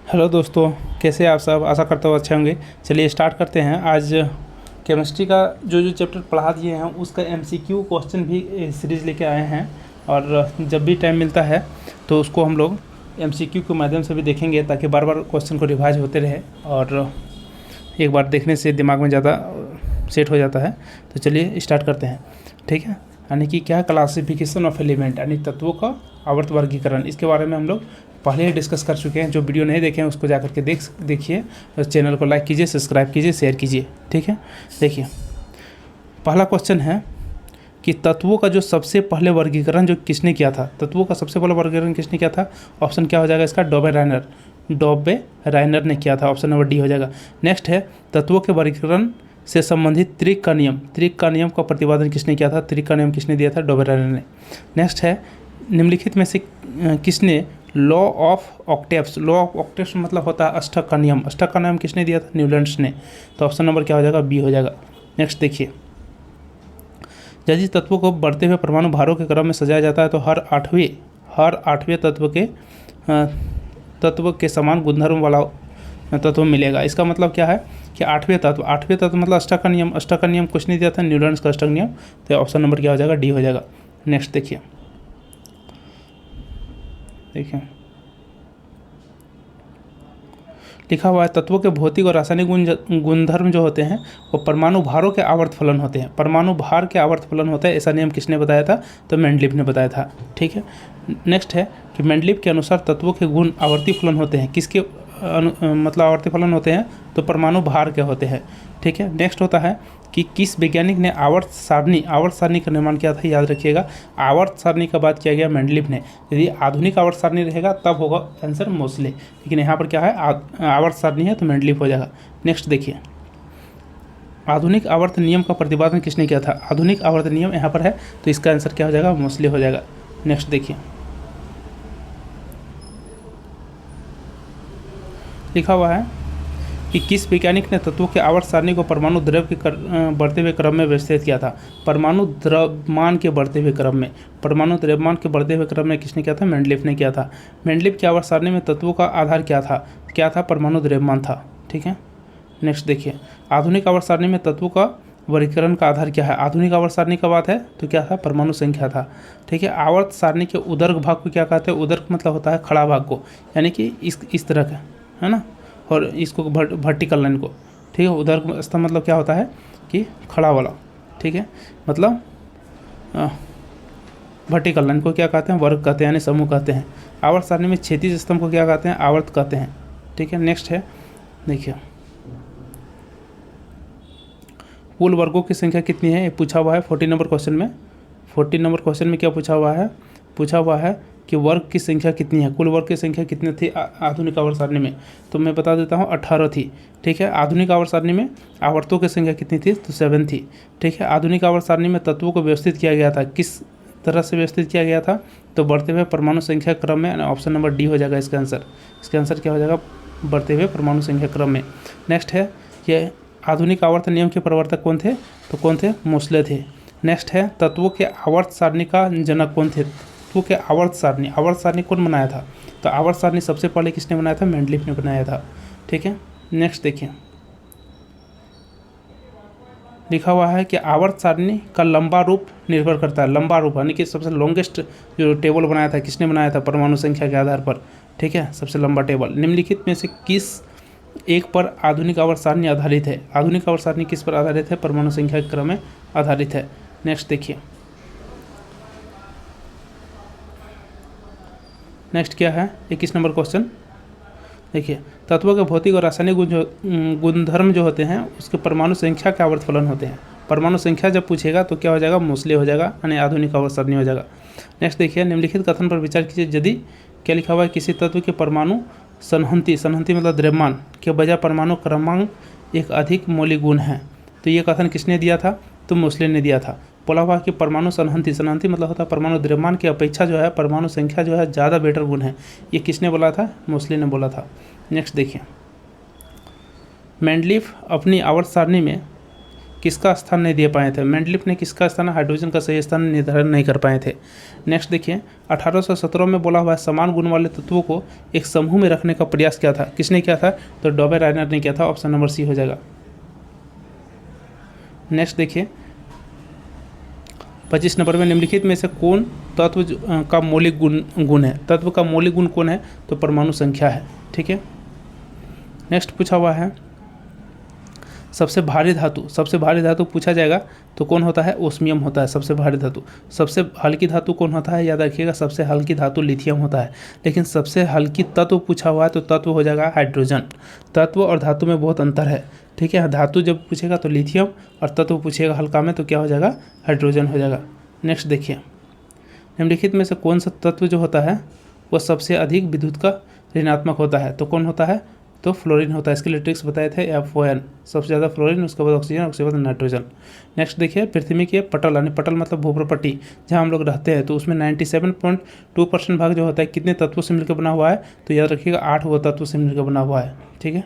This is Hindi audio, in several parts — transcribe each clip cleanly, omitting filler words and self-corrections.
हेलो दोस्तों, कैसे आप सब? आशा करता हूँ अच्छे होंगे। चलिए स्टार्ट करते हैं। आज केमिस्ट्री का जो चैप्टर पढ़ा दिए हैं उसका एमसीक्यू क्वेश्चन भी सीरीज़ लेके आए हैं, और जब भी टाइम मिलता है तो उसको हम लोग एमसीक्यू के माध्यम से भी देखेंगे, ताकि बार बार क्वेश्चन को रिवाइज होते रहे और एक बार देखने से दिमाग में ज़्यादा सेट हो जाता है। तो चलिए स्टार्ट करते हैं, ठीक है। यानी कि क्या क्लासिफिकेशन ऑफ एलिमेंट, यानी तत्वों का आवर्त वर्गीकरण, इसके बारे में हम लोग पहले ही डिस्कस कर चुके हैं। जो वीडियो नहीं देखे हैं उसको जा करके देखिए, और चैनल को लाइक कीजिए, सब्सक्राइब कीजिए, शेयर कीजिए, ठीक है। देखिए, पहला क्वेश्चन है कि तत्वों का जो सबसे पहले वर्गीकरण जो किसने किया था? तत्वों का सबसे पहले वर्गीकरण किसने किया था? ऑप्शन क्या हो जाएगा इसका? डॉबे राइनर ने किया था। ऑप्शन नंबर डी हो जाएगा। नेक्स्ट है, तत्वों के वर्गीकरण से संबंधित त्रिक का नियम का प्रतिपादन किसने किया था? त्रिक का नियम किसने दिया था? डॉबे राइनर ने। नेक्स्ट है, निम्नलिखित में से किसने लॉ ऑफ ऑक्टेव्स मतलब होता है अष्टक का नियम। अष्टक का नियम किसने दिया था? न्यूटन ने। तो ऑप्शन नंबर क्या हो जाएगा? बी हो जाएगा। नेक्स्ट देखिए, यदि तत्वों को बढ़ते हुए परमाणु भारों के क्रम में सजाया जाता है तो हर आठवें तत्व के समान गुणधर्म वाला तत्व मिलेगा। इसका मतलब क्या है कि आठवें तत्व मतलब अष्टक का नियम किसने दिया था? न्यूटन का अष्टक नियम। तो ऑप्शन नंबर क्या हो जाएगा? डी हो जाएगा। नेक्स्ट देखिए लिखा हुआ है, तत्वों के भौतिक और रासायनिक गुणधर्म जो होते हैं वो परमाणु भारों के आवर्त फलन होते हैं। परमाणु भार के आवर्त फलन होता है, ऐसा नियम किसने बताया था? तो मेंडलीव ने बताया था, ठीक है। नेक्स्ट है कि मेंडलीव के अनुसार तत्वों के गुण आवर्ती फलन होते हैं। किसके मतलब आवर्ती फलन होते हैं? तो परमाणु भार के होते हैं, ठीक है। नेक्स्ट होता है कि किस वैज्ञानिक ने आवर्त सारणी का निर्माण किया था? याद रखिएगा, आवर्त सारणी का बात किया गया मेंडलीव ने। यदि आधुनिक आवर्त सारणी रहेगा तब होगा आंसर मोस्ले, लेकिन यहाँ पर क्या है? आवर्त सारणी है तो मेंडलीव हो जाएगा। नेक्स्ट देखिए, आधुनिक आवर्त नियम का प्रतिपादन किसने किया था? आधुनिक आवर्त नियम यहाँ पर है, तो इसका आंसर क्या हो जाएगा? मोस्ले हो जाएगा। नेक्स्ट देखिए, लिखा हुआ है कि किस वैज्ञानिक ने तत्वों के आवर्त सारणी को परमाणु द्रव्य के बढ़ते हुए क्रम में व्यवस्थित किया था? परमाणु द्रव्यमान के बढ़ते हुए क्रम में किसने किया था? मेंडलीव ने किया था। मेंडलीव की आवर्त सारणी में तत्वों का आधार क्या था? परमाणु द्रव्यमान था, ठीक है। नेक्स्ट देखिए, आधुनिक आवर्त सारणी में तत्वों का वर्गीकरण का आधार क्या है? आधुनिक आवर्त सारणी का बात है तो क्या था? परमाणु संख्या था, ठीक है। आवर्त सारणी के उदर्ग भाग को क्या कहते हैं? उदर्ग मतलब होता है खड़ा भाग को, यानी कि इस तरह का, है ना। और इसको वर्टिकल लाइन को, ठीक है। उदर्ग स्तंभ मतलब क्या होता है कि खड़ा वाला, ठीक है। मतलब वर्टिकल लाइन को क्या कहते हैं? वर्ग कहते हैं, यानी समूह कहते हैं। आवर्त सारणी में क्षैतिज स्तंभ को क्या कहते हैं? आवर्त कहते हैं, ठीक है। नेक्स्ट है, देखिए, कुल वर्गों की संख्या कितनी है? ये पूछा हुआ है 14 नंबर क्वेश्चन में। 14 नंबर क्वेश्चन में क्या पूछा हुआ है? पूछा हुआ है कि वर्ग की संख्या कितनी है, कुल वर्ग की संख्या कितनी थी आधुनिक आवर्त सारणी में? तो मैं बता देता हूँ, 18 थी, ठीक है। आधुनिक आवर्त सारणी में आवर्तों की संख्या कितनी थी? तो 7 थी, ठीक है। आधुनिक आवर्त सारणी में तत्वों को व्यवस्थित किया गया था, किस तरह से व्यवस्थित किया गया था? तो बढ़ते हुए परमाणु संख्या क्रम में। ऑप्शन नंबर डी हो जाएगा इसका आंसर। इसका आंसर क्या हो जाएगा? बढ़ते हुए परमाणु संख्या क्रम में। नेक्स्ट है कि आधुनिक आवर्त नियम के प्रवर्तक कौन थे? तो कौन थे? मोस्ले थे। नेक्स्ट है, तत्वों के आवर्त सारणी का जनक कौन थे? तत्वों के आवर्त सारणी कौन बनाया था? तो आवर्त सारणी सबसे पहले किसने बनाया था? मेंडलीव ने बनाया था, ठीक है। नेक्स्ट देखिए, लिखा हुआ है कि आवर्त सारणी का लंबा रूप निर्भर करता है। लंबा रूप यानी कि सबसे लॉन्गेस्ट जो टेबल बनाया था किसने बनाया था? परमाणु संख्या के आधार पर, ठीक है। सबसे लंबा टेबल निम्नलिखित में से किस एक पर आधुनिक आवर्त सारणी आधारित है? आधुनिक आवर्त सारणी किस पर आधारित है? परमाणु संख्या के क्रम में आधारित है। नेक्स्ट देखिए, नेक्स्ट क्या है? 21 नंबर क्वेश्चन। देखिए, तत्वों के भौतिक और रासायनिक गुणधर्म जो होते हैं उसके परमाणु संख्या के आवर्त फलन होते हैं। परमाणु संख्या जब पूछेगा तो क्या हो जाएगा? मोस्ले हो जाएगा, यानी आधुनिक आवर्त सारणी हो जाएगा। नेक्स्ट देखिए, निम्नलिखित कथन पर विचार कीजिए। यदि क्या लिखा हुआ है? किसी तत्व के परमाणु संहति मतलब द्रव्यमान के बजाय परमाणु क्रमांक एक अधिक मौलिक गुण है। तो ये कथन किसने दिया था? तो मोस्ले ने दिया था। बोला हुआ कि परमाणु संहति मतलब होता है परमाणु द्रव्यमान की अपेक्षा जो है परमाणु संख्या जो है ज़्यादा बेटर गुण है। ये किसने बोला था? मोस्ले ने बोला था। नेक्स्ट देखिए, मेंडलीव अपनी आवर्त सारणी में किसका स्थान नहीं दे पाए थे? मेंडलीफ ने किसका स्थान हाइड्रोजन का सही स्थान निर्धारण नहीं कर पाए थे। नेक्स्ट देखिए 1817 में बोला हुआ है समान गुण वाले तत्वों को एक समूह में रखने का प्रयास किया था। किसने किया था? तो डॉबे राइनर ने किया था। ऑप्शन नंबर सी हो जाएगा। नेक्स्ट देखिए 25 नंबर में निम्नलिखित में से कौन तत्व का मौलिक गुण है? तत्व का मौलिक गुण कौन है? तो परमाणु संख्या है। ठीक है। नेक्स्ट पूछा हुआ है सबसे भारी धातु पूछा जाएगा तो कौन होता है? ओस्मियम होता है सबसे भारी धातु। सबसे हल्की धातु कौन होता है? याद रखिएगा सबसे हल्की धातु लिथियम होता है। लेकिन सबसे हल्की तत्व पूछा हुआ है तो तत्व हो जाएगा हाइड्रोजन। तत्व और धातु में बहुत अंतर है। ठीक है। धातु जब पूछेगा तो लिथियम और तत्व पूछेगा हल्का में तो क्या हो जाएगा? हाइड्रोजन हो जाएगा। नेक्स्ट देखिए निम्नलिखित में से कौन सा तत्व जो होता है वो सबसे अधिक विद्युत का ऋणात्मक होता है? तो कौन होता है? तो फ्लोरीन होता है। इसके लिए ट्रिक्स बताए थे FON सबसे ज़्यादा फ्लोरीन, उसके बाद ऑक्सीजन, उसके बाद नाइट्रोजन। नेक्स्ट देखिए पृथ्वी के पटल यानी पटल मतलब भूप्रपट्टी जहाँ हम लोग रहते हैं तो उसमें 97.2% भाग जो होता है कितने तत्वों से मिलकर बना हुआ है? तो याद रखिएगा 8 वो तत्वों से मिलकर बना हुआ है। ठीक है।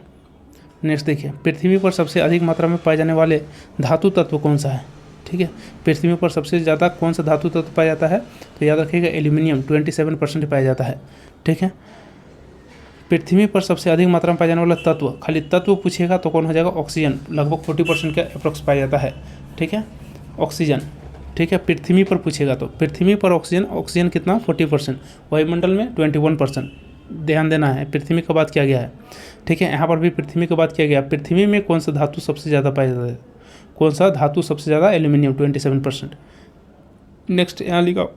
नेक्स्ट देखिए पृथ्वी पर सबसे अधिक मात्रा में पाए जाने वाले धातु तत्व कौन सा है? ठीक है। पृथ्वी पर सबसे ज़्यादा कौन सा धातु तत्व पाया जाता है? तो याद रखिएगा एल्यूमिनियम 27% पाया जाता है। ठीक है। पृथ्वी पर सबसे अधिक मात्रा में पाया जाने वाला तत्व, खाली तत्व पूछेगा तो कौन हो जाएगा? ऑक्सीजन, लगभग 40% का अप्रोक्स पाया जाता है। ठीक है। ऑक्सीजन। ठीक है। पृथ्वी पर पूछेगा तो पृथ्वी पर ऑक्सीजन कितना? 40%। वायुमंडल में 21%। ध्यान देना है पृथ्वी का बात किया गया है। ठीक है। यहाँ पर भी पृथ्वी की बात किया गया। पृथ्वी में कौन सा धातु सबसे ज़्यादा पाया जाता है? कौन सा धातु सबसे ज़्यादा? एल्यूमिनियम 27%। नेक्स्ट यहाँ लिखा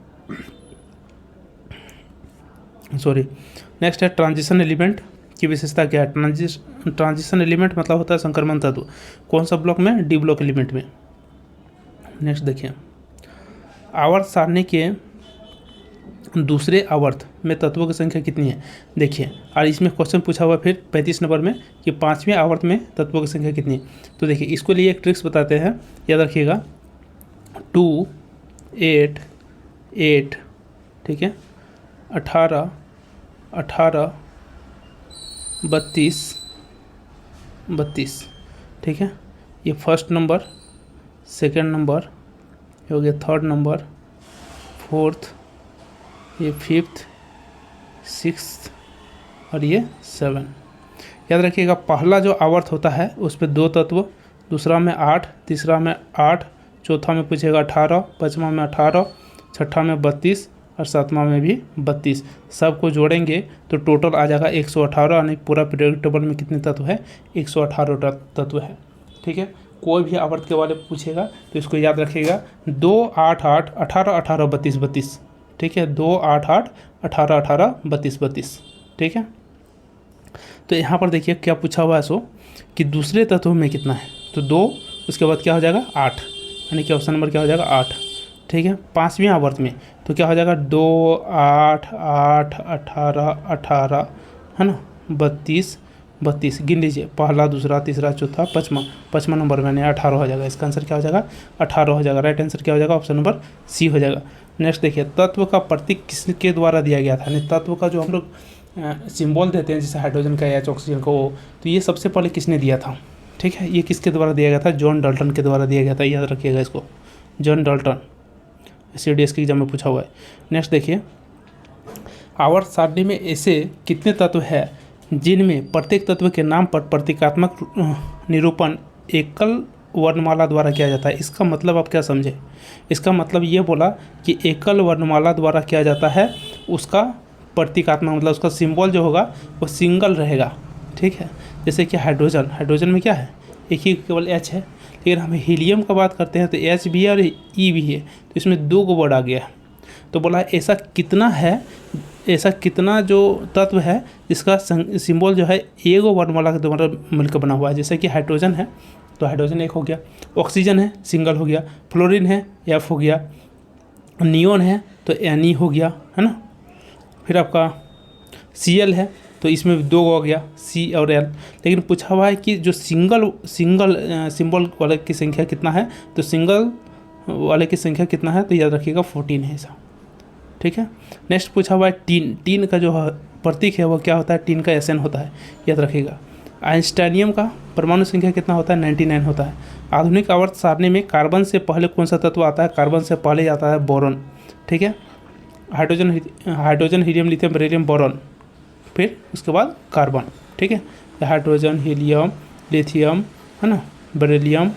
नेक्स्ट है ट्रांजिशन एलिमेंट की विशेषता क्या है? ट्रांजिशन एलिमेंट मतलब होता है संक्रमण तत्व। कौन सा ब्लॉक में? डी ब्लॉक एलिमेंट में। नेक्स्ट देखिए आवर्त सारणी के दूसरे आवर्त में तत्वों की संख्या कितनी है? देखिए और इसमें क्वेश्चन पूछा हुआ फिर 35 नंबर में कि 5वें आवर्त में तत्वों की संख्या कितनी है? तो देखिए इसको लिए एक ट्रिक्स बताते हैं, याद रखिएगा 2, 8, 8। ठीक है। 18, 32, 32। ठीक है। ये फर्स्ट नंबर, सेकंड नंबर हो गया, थर्ड नंबर, फोर्थ, ये फिफ्थ, सिक्स्थ और ये 7। याद रखिएगा पहला जो आवर्त होता है उस पर 2 तत्व, दूसरा में 8, तीसरा में 8, चौथा में पूछेगा 18, पाँचवा में 18, छठा में 32 और सातवां में भी 32। सबको जोड़ेंगे तो टोटल आ जाएगा 118 यानी पूरा पीरियोडिक टेबल में कितने तत्व है? 118 तत्व है। ठीक है। कोई भी आवर्त के बारे में पूछेगा तो इसको याद रखिएगा 2, 8, 8, 18, 18, 32, 32। ठीक है। 2, 8, 8, 18, 18, 32, 32। ठीक है। तो यहाँ पर देखिए क्या पूछा हुआ है सो कि दूसरे तत्व में कितना है? तो 2, उसके बाद क्या हो जाएगा? 8, यानी कि ऑप्शन नंबर क्या हो जाएगा? 8। ठीक है। 5वें आवर्त में तो क्या हो जाएगा? 2, 8, 8, 18, 18 है ना, 32, 32 गिन लीजिए। पहला, दूसरा, तीसरा, चौथा, पाँचवा नंबर में 18 हो जाएगा। इसका आंसर क्या हो जाएगा? 18 हो जाएगा। राइट आंसर क्या हो जाएगा? ऑप्शन नंबर सी हो जाएगा। नेक्स्ट देखिए तत्व का प्रतीक किसके द्वारा दिया गया था? यानी तत्व का जो हम लोग सिंबल देते हैं जैसे हाइड्रोजन का या ऑक्सीजन का, वो तो ये सबसे पहले किसने दिया था? ठीक है। ये किसके द्वारा दिया गया था? जॉन डाल्टन के द्वारा दिया गया था। याद रखिएगा इसको, जॉन डाल्टन। CDS के एग्जाम में पूछा हुआ है। नेक्स्ट देखिए आवर्त सारणी में ऐसे कितने तत्व हैं जिनमें प्रत्येक तत्व के नाम पर प्रतीकात्मक निरूपण एकल वर्णमाला द्वारा किया जाता है? इसका मतलब आप क्या समझे? इसका मतलब ये बोला कि एकल वर्णमाला द्वारा किया जाता है, उसका प्रतीकात्मक मतलब उसका सिंबल जो होगा वो सिंगल रहेगा। ठीक है। जैसे कि हाइड्रोजन में क्या है? एक ही केवल H है। लेकिन हम हीलियम का बात करते हैं तो H भी है और E भी है, तो इसमें 2 वर्ड आ गया है। तो बोला ऐसा कितना जो तत्व है जिसका सिंबल जो है एक वर्णमाला के द्वारा मिलकर बना हुआ है? जैसे कि हाइड्रोजन है तो हाइड्रोजन एक हो गया, ऑक्सीजन है सिंगल हो गया, फ्लोरीन है F हो गया, नियोन है तो Ne हो गया, है ना। फिर आपका Cl है तो इसमें 2 हो गया, C और L। लेकिन पूछा हुआ है कि जो सिंगल सिंबल वाले की संख्या कितना है? तो सिंगल वाले की संख्या कितना है? तो याद रखिएगा 14 है ऐसा। ठीक है। नेक्स्ट पूछा हुआ है टीन का जो प्रतीक है वो क्या होता है? टीन का SN होता है, याद रखिएगा। आइंस्टाइनियम का परमाणु संख्या कितना होता है? 99 होता है। आधुनिक आवर्त सारणी में कार्बन से पहले कौन सा तत्व आता है? कार्बन से पहले आता है बोरॉन। ठीक है, hydrogen, helium, lithium, beryllium, boron, फिर उसके बाद कार्बन। ठीक है, हाइड्रोजन, हीलियम, लिथियम, है ना, बेरिलियम,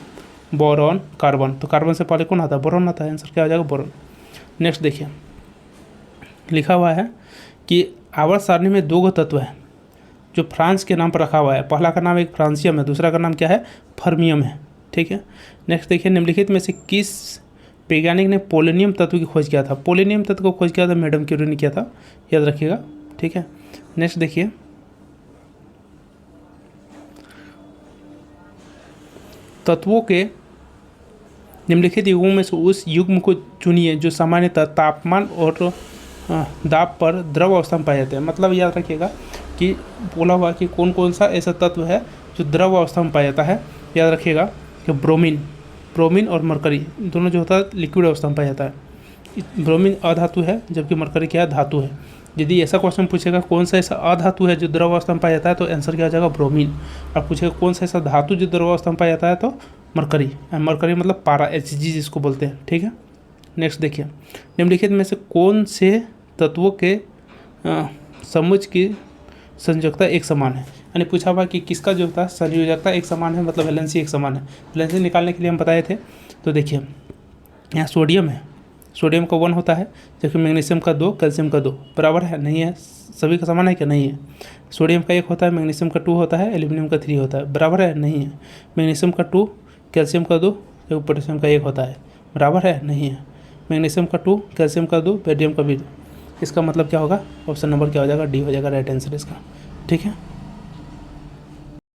बोरॉन, कार्बन। तो कार्बन से पहले कौन आता है? बोरॉन आता है। आंसर क्या हो जाएगा? बोरॉन। नेक्स्ट देखिए, लिखा हुआ है कि आवर्त सारणी में 2 तत्व है जो फ्रांस के नाम पर रखा हुआ है। पहला का नाम एक फ्रांसियम है, दूसरा का नाम क्या है? फर्मियम है। ठीक है, नेक्स्ट देखिए, निम्नलिखित में से किस वैज्ञानिक ने पोलोनियम तत्व की खोज किया था? पोलोनियम तत्व को खोज किया था मैडम क्यूरी ने किया था, याद रखिएगा। ठीक है, नेक्स्ट देखिए, तत्वों के निम्नलिखित युग्मों में से उस युग्म को चुनिए जो सामान्यतः तापमान और दाब पर द्रव अवस्था में पाए जाते हैं। मतलब याद रखिएगा कि बोला हुआ कि कौन कौन सा ऐसा तत्व है जो द्रव अवस्था में पाया जाता है। याद रखिएगा कि ब्रोमीन और मरकरी दोनों जो होता है लिक्विड अवस्था में पाया जाता है। ब्रोमीन अधातु है जबकि मरकरी क्या है? धातु है। यदि ऐसा क्वेश्चन पूछेगा कौन सा ऐसा अधातु है जो द्रव अवस्था में पाया जाता है, तो आंसर क्या हो जाएगा? ब्रोमीन। और पूछेगा कौन सा ऐसा धातु जो द्रव अवस्था में पाया जाता है, तो मरकरी मतलब पारा, Hg जिसको बोलते हैं। ठीक है, नेक्स्ट देखिए, निम्नलिखित में से कौन से तत्वों के समुच्चय की संयोजकता एक समान है? यानी पूछा हुआ कि किसका जो होता है संयोजकता एक समान है, मतलब वैलेंसी एक समान है। वैलेंसी निकालने के लिए हम बताए थे। तो देखिए, यहाँ सोडियम है, सोडियम का 1 होता है, जबकि मैग्नीशियम का 2, कैल्शियम का 2। बराबर है? नहीं है। सभी का समान है क्या? नहीं है। सोडियम का 1 होता है, मैग्नीशियम का 2 होता है, एल्यूमिनियम का 3 होता है। बराबर है? नहीं है। मैग्नीशियम का 2, कैल्शियम का 2, जबकि पोटेशियम का 1 होता है। बराबर है? नहीं है। मैग्नीशियम का 2, कैल्शियम का 2, बेरिलियम का भी 2। इसका मतलब क्या होगा? ऑप्शन नंबर क्या हो जाएगा? डी हो जाएगा राइट आंसर इसका। ठीक है।